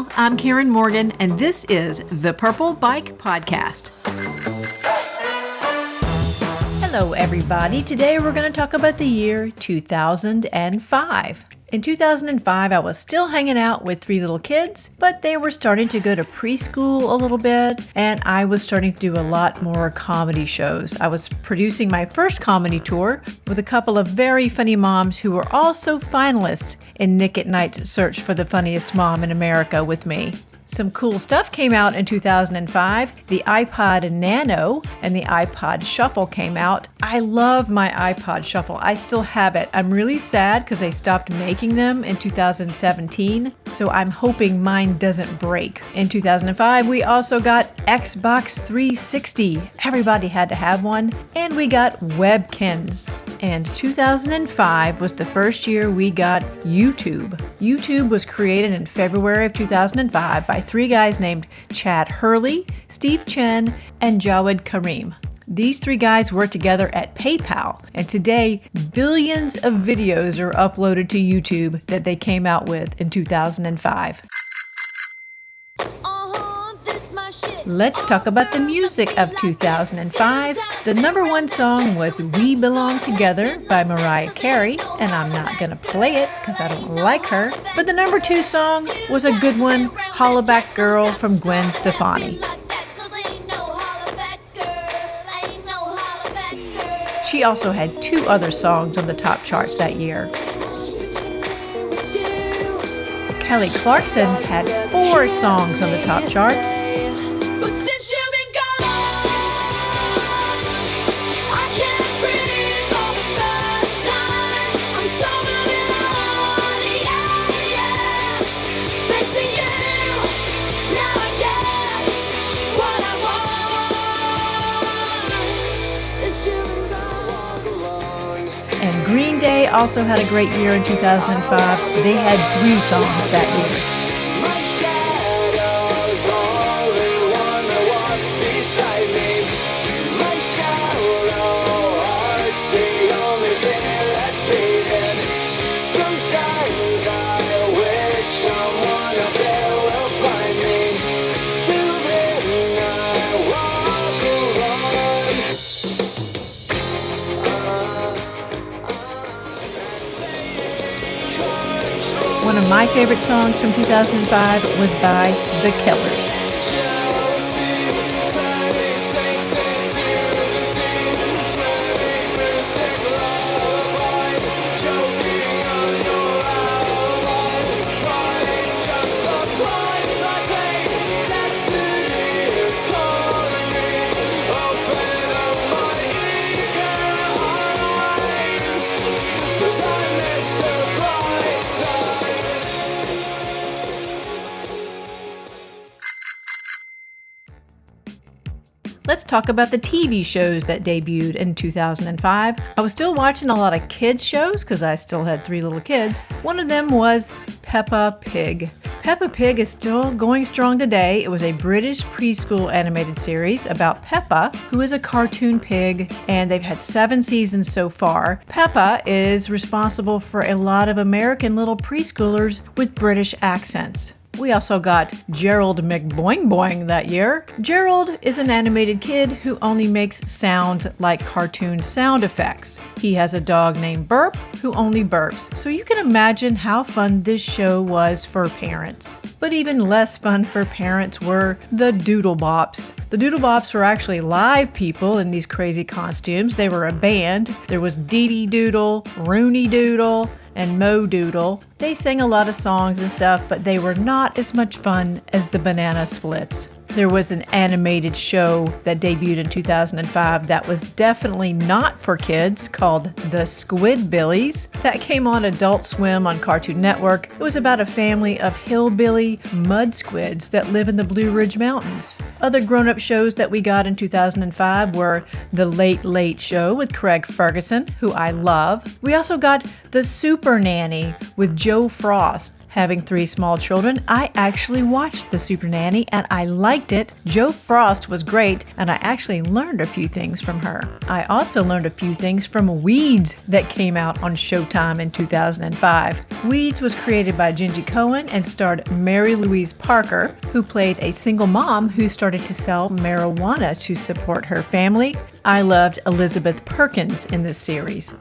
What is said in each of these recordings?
all. I'm Karen Morgan, and this is the Purple Bike Podcast. Hello, everybody. Today we're going to talk about the year 2005. In 2005, I was still hanging out with three little kids, but they were starting to go to preschool a little bit, and I was starting to do a lot more comedy shows. I was producing my first comedy tour with a couple of very funny moms who were also finalists in Nick at Night's Search for the Funniest Mom in America with me. Some cool stuff came out in 2005. The iPod Nano and the iPod Shuffle came out. I love my iPod Shuffle. I still have it. I'm really sad because they stopped making them in 2017, so I'm hoping mine doesn't break. In 2005, we also got Xbox 360. Everybody had to have one. And we got Webkins. And 2005 was the first year we got YouTube. YouTube was created in February of 2005 by three guys named Chad Hurley, Steve Chen, and Jawed Karim. These three guys worked together at PayPal, and today billions of videos are uploaded to YouTube that they came out with in 2005. Let's talk about the music of 2005. The number one song was We Belong Together by Mariah Carey, and I'm not going to play it because I don't like her. But the number two song was a good one, Hollaback Girl from Gwen Stefani. She also had two other songs on the top charts that year. Kelly Clarkson had 4 songs on the top charts. And Green Day also had a great year in 2005. They had 3 songs that year. My shadow's only one that walks beside me. My shadow heart's the only thing that's beating. Sometimes I wish someone up there will find me. Till then I walk alone. One of my favorite songs from 2005 was by The Killers. Let's talk about the TV shows that debuted in 2005. I was still watching a lot of kids shows because I still had 3 little kids. One of them was Peppa Pig. Peppa Pig is still going strong today. It was a British preschool animated series about Peppa, who is a cartoon pig, and they've had 7 seasons so far. Peppa is responsible for a lot of American little preschoolers with British accents. We also got Gerald McBoing Boing that year. Gerald is an animated kid who only makes sounds like cartoon sound effects. He has a dog named Burp who only burps, so you can imagine how fun this show was for parents. But even less fun for parents were the Doodle Bops. The Doodle Bops were actually live people in these crazy costumes. They were a band. There was Dee Dee Doodle, Rooney Doodle, and Mo Doodle. They sang a lot of songs and stuff, but they were not as much fun as the Banana Splits. There was an animated show that debuted in 2005 that was definitely not for kids called The Squidbillies. That came on Adult Swim on Cartoon Network. It was about a family of hillbilly mud squids that live in the Blue Ridge Mountains. Other grown-up shows that we got in 2005 were The Late Late Show with Craig Ferguson, who I love. We also got The Super Nanny with Joe Frost. Having 3 small children, I actually watched The Super Nanny and I liked it. Jo Frost was great and I actually learned a few things from her. I also learned a few things from Weeds that came out on Showtime in 2005. Weeds was created by Jenji Cohen and starred Mary Louise Parker, who played a single mom who started to sell marijuana to support her family. I loved Elizabeth Perkins in this series.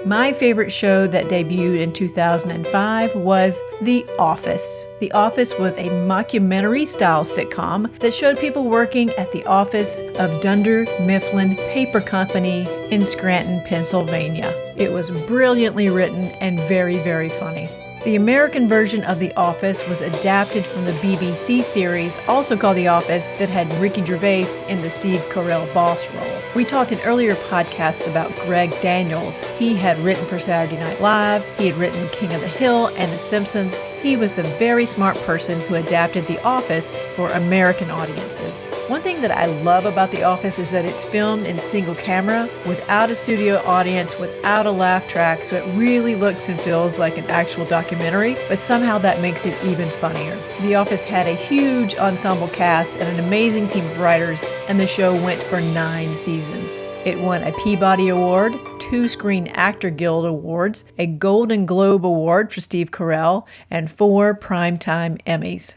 My favorite show that debuted in 2005 was The Office. The Office was a mockumentary-style sitcom that showed people working at the office of Dunder Mifflin Paper Company in Scranton, Pennsylvania. It was brilliantly written and very, very funny. The American version of The Office was adapted from the BBC series, also called The Office, that had Ricky Gervais in the Steve Carell boss role. We talked in earlier podcasts about Greg Daniels. He had written for Saturday Night Live, he had written King of the Hill and The Simpsons. He was the very smart person who adapted The Office for American audiences. One thing that I love about The Office is that it's filmed in single camera, without a studio audience, without a laugh track, so it really looks and feels like an actual documentary, but somehow that makes it even funnier. The Office had a huge ensemble cast and an amazing team of writers, and the show went for 9 seasons. It won a Peabody Award, 2 Screen Actor Guild Awards, a Golden Globe Award for Steve Carell, and 4 Primetime Emmys.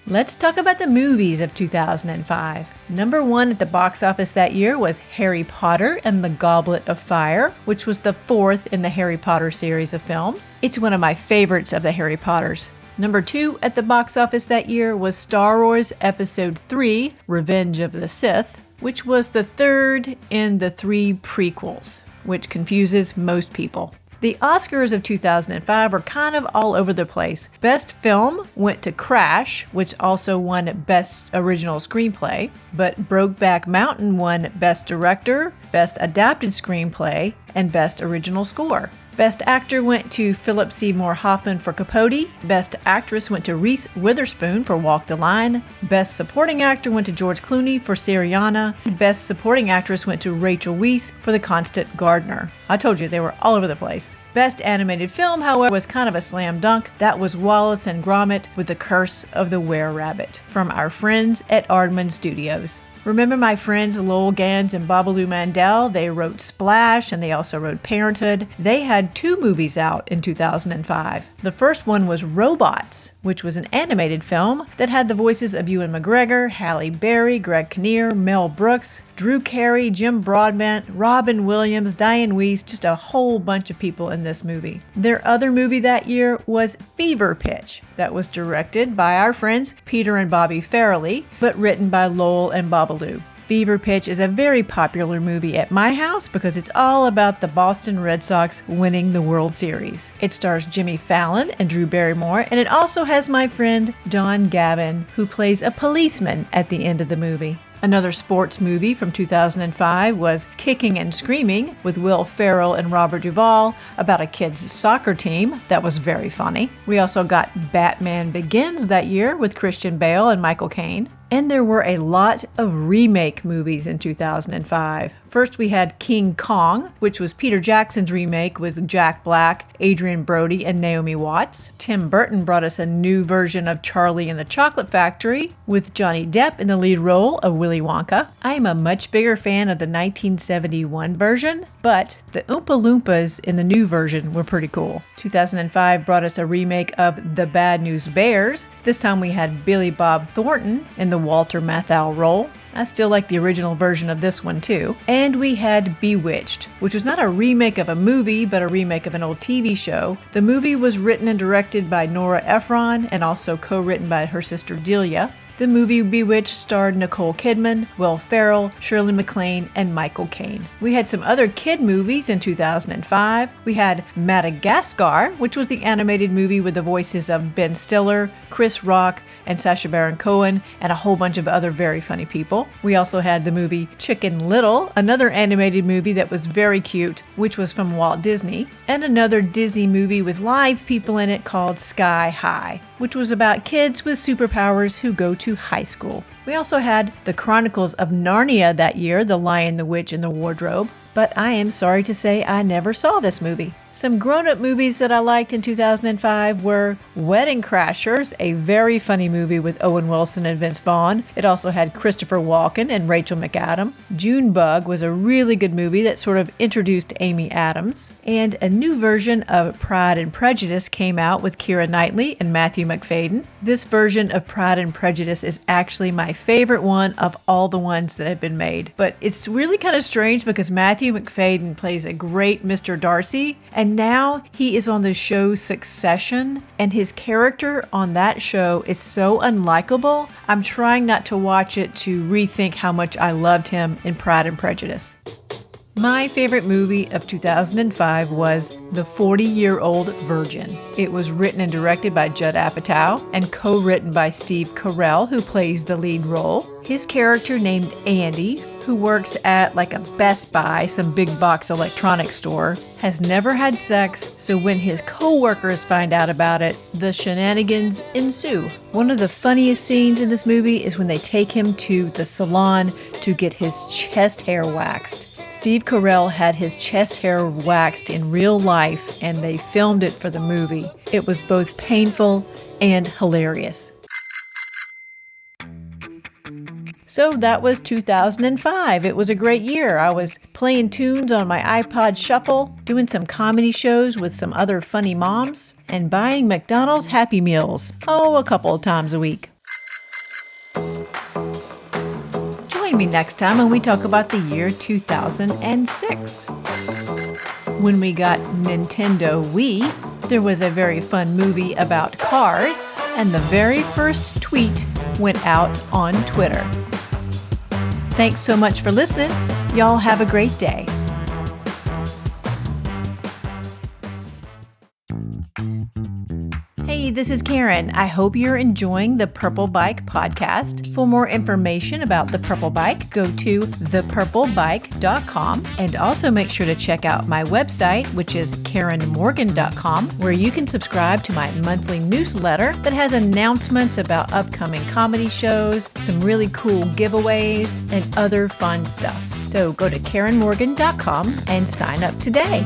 Let's talk about the movies of 2005. Number 1 at the box office that year was Harry Potter and the Goblet of Fire, which was the 4th in the Harry Potter series of films. It's one of my favorites of the Harry Potters. Number 2 at the box office that year was Star Wars Episode 3, Revenge of the Sith, which was the 3rd in the 3 prequels, which confuses most people. The Oscars of 2005 were kind of all over the place. Best Film went to Crash, which also won Best Original Screenplay, but Brokeback Mountain won Best Director, Best Adapted Screenplay, and Best Original Score. Best Actor went to Philip Seymour Hoffman for Capote. Best Actress went to Reese Witherspoon for Walk the Line. Best Supporting Actor went to George Clooney for Syriana. Best Supporting Actress went to Rachel Weisz for The Constant Gardener. I told you, they were all over the place. Best Animated Film, however, was kind of a slam dunk. That was Wallace and Gromit with The Curse of the Were-Rabbit from our friends at Aardman Studios. Remember my friends Lowell Gans and Babalu Mandel? They wrote Splash and they also wrote Parenthood. They had 2 movies out in 2005. The first one was Robots, which was an animated film that had the voices of Ewan McGregor, Halle Berry, Greg Kinnear, Mel Brooks, Drew Carey, Jim Broadbent, Robin Williams, Diane Weiss, just a whole bunch of people in this movie. Their other movie that year was Fever Pitch, that was directed by our friends Peter and Bobby Farrelly, but written by Lowell and Babalu. Fever Pitch is a very popular movie at my house because it's all about the Boston Red Sox winning the World Series. It stars Jimmy Fallon and Drew Barrymore, and it also has my friend Don Gavin, who plays a policeman at the end of the movie. Another sports movie from 2005 was Kicking and Screaming with Will Ferrell and Robert Duvall about a kids' soccer team. That was very funny. We also got Batman Begins that year with Christian Bale and Michael Caine. And there were a lot of remake movies in 2005. First, we had King Kong, which was Peter Jackson's remake with Jack Black, Adrian Brody, and Naomi Watts. Tim Burton brought us a new version of Charlie and the Chocolate Factory with Johnny Depp in the lead role of Willy Wonka. I am a much bigger fan of the 1971 version, but the Oompa Loompas in the new version were pretty cool. 2005 brought us a remake of The Bad News Bears. This time we had Billy Bob Thornton in the Walter Matthau role. I still like the original version of this one too. And we had Bewitched, which was not a remake of a movie, but a remake of an old TV show. The movie was written and directed by Nora Ephron and also co-written by her sister Delia. The movie Bewitched starred Nicole Kidman, Will Ferrell, Shirley MacLaine, and Michael Caine. We had some other kid movies in 2005. We had Madagascar, which was the animated movie with the voices of Ben Stiller, Chris Rock, and Sacha Baron Cohen, and a whole bunch of other very funny people. We also had the movie Chicken Little, another animated movie that was very cute, which was from Walt Disney, and another Disney movie with live people in it called Sky High, which was about kids with superpowers who go to high school. We also had The Chronicles of Narnia that year, The Lion, the Witch, and the Wardrobe, but I am sorry to say I never saw this movie. Some grown-up movies that I liked in 2005 were Wedding Crashers, a very funny movie with Owen Wilson and Vince Vaughn. It also had Christopher Walken and Rachel McAdams. Junebug was a really good movie that sort of introduced Amy Adams. And a new version of Pride and Prejudice came out with Keira Knightley and Matthew McFadden. This version of Pride and Prejudice is actually my favorite one of all the ones that have been made. But it's really kind of strange because Matthew McFadden plays a great Mr. Darcy, and now he is on the show Succession, and his character on that show is so unlikable. I'm trying not to watch it to rethink how much I loved him in Pride and Prejudice. My favorite movie of 2005 was The 40-Year-Old Virgin. It was written and directed by Judd Apatow and co-written by Steve Carell, who plays the lead role. His character named Andy, who works at like a Best Buy, some big box electronics store, has never had sex, so when his co-workers find out about it, the shenanigans ensue. One of the funniest scenes in this movie is when they take him to the salon to get his chest hair waxed. Steve Carell had his chest hair waxed in real life, and they filmed it for the movie. It was both painful and hilarious. So that was 2005. It was a great year. I was playing tunes on my iPod Shuffle, doing some comedy shows with some other funny moms, and buying McDonald's Happy Meals, a couple of times a week. Join me next time when we talk about the year 2006. When we got Nintendo Wii, there was a very fun movie about cars, and the very first tweet went out on Twitter. Thanks so much for listening. Y'all have a great day. Hey, this is Karen. I hope you're enjoying the Purple Bike podcast. For more information about the Purple Bike, go to thepurplebike.com, and also make sure to check out my website, which is karenmorgan.com, where you can subscribe to my monthly newsletter that has announcements about upcoming comedy shows, some really cool giveaways, and other fun stuff. So go to karenmorgan.com and sign up today.